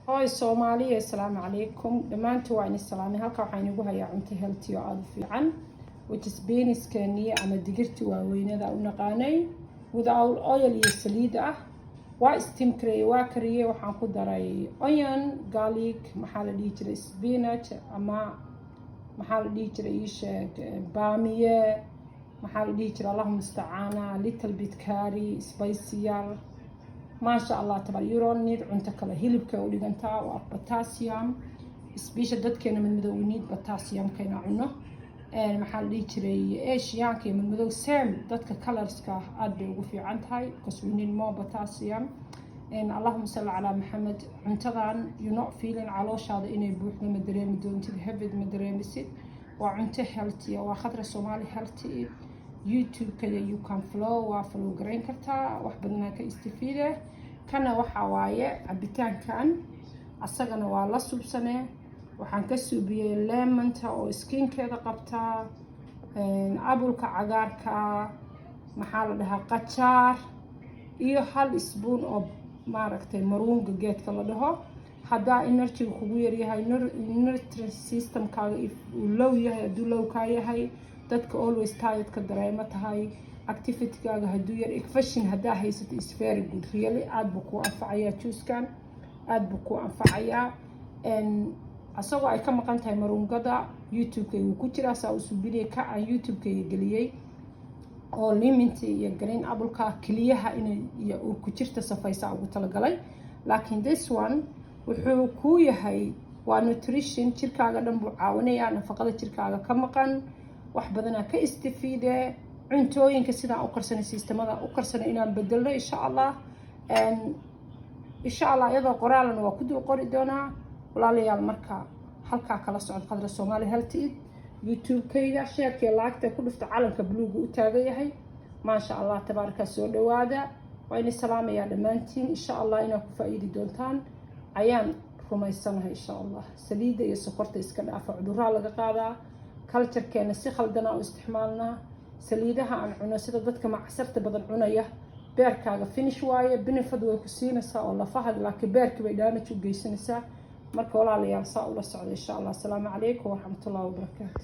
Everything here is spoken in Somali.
هاي Soomaaliya السلام عليكم دمانتو وين السلام halka waxaan ugu hayaa cunto healthy oo aad u fiican which is beans kaniya ama digirta waaweynada u naqaanay without oil iyo saliid ah waa steam kariyay waa kariyay waxaan ku daray onion garlic maxaa la dhihi jiray spinach ama maxaa la dhihi jiray baamiye maxaa la dhihi jiray Allahu musta'aana little bit curry spicy ما شاء الله تبارك يورون نيد عند كله هيلب كأوليغنتا وبوتاسيوم سبيشة دت كنا من مدو نيد بوتاسيوم كنا عنه محل يشري إيش يعني من مدو سام دت ككلرز كأدي وفي عند هاي كسوينين مو بوتاسيوم اللهم صل على محمد عنتظن you not feeling علوش هذا إنه بروحنا مدرين مدون تهبد مدرين مسد وعنته healthy وخضر الصومالي healthy يوتيوب كذا you can follow وفلو جرين كرتا وحبنا كاستفيده كنا وحواية عبتان كان أصلاً والله سبسنة وحنكسبيه ليمونتا أو سكين كذا قبتا أبو كعجار كا محل لها قشار إيه هالأسبوع أو معركة مرون جت كلا لها هذا إنرتي وخبيري هاي إنرتي سيستم كا ولو يهاي دولو كاي هاي dadka always tired ka dareema tahay activity-gaaga haduu yar fashion hadaa haysato is very good really aad buu ku anfacayaa juice-kan aad buu ku anfacayaa asagoo ay ka maqan tahay marungada YouTube-kayga ku jira saa u subinay ka aan YouTube-kayga galiyay oo lemon iyo green apple-ka kaliyaha inay iyo ku jirta safaysa ugu talagalay laakiin this one wuxuu ku yahay waa nutrition jirkaaga dhan buu caawinayaa nafaqada jirkaaga ka maqan wax badan ka istifiide cuntooyinka sida u qarsanay sistemada u qarsanay inaan bedelno insha Allah iyadoo qoraalna waa ku dul qori doonaa walaalayaal marka halka kala socod qadra Soomaali healthy YouTube-kayga share-kii like-ta ku dhufta calanka buluuga u taagan yahay ma sha Allah tabaaraka soo dhawaada waa in salaamaya dhamaantiin insha Allah inaa ku faa'iidi doontaan ayaan rumaysanahay insha Allah saliida iyo sokorta iska dhaafa cudurrada laga qaadaa culture keena si khaldana u isticmaalna saliidaha aan cuno sida dadka macsarta badan cunaya beerkaaga finish waaye benefit way ku siinaysaa oo lafaha laakiin beerka bay damage u geysanaysaa marka walaalayaal saa ula socdo insha Allah assalaamu calaykum wa rahmatullahi wa barakaatuh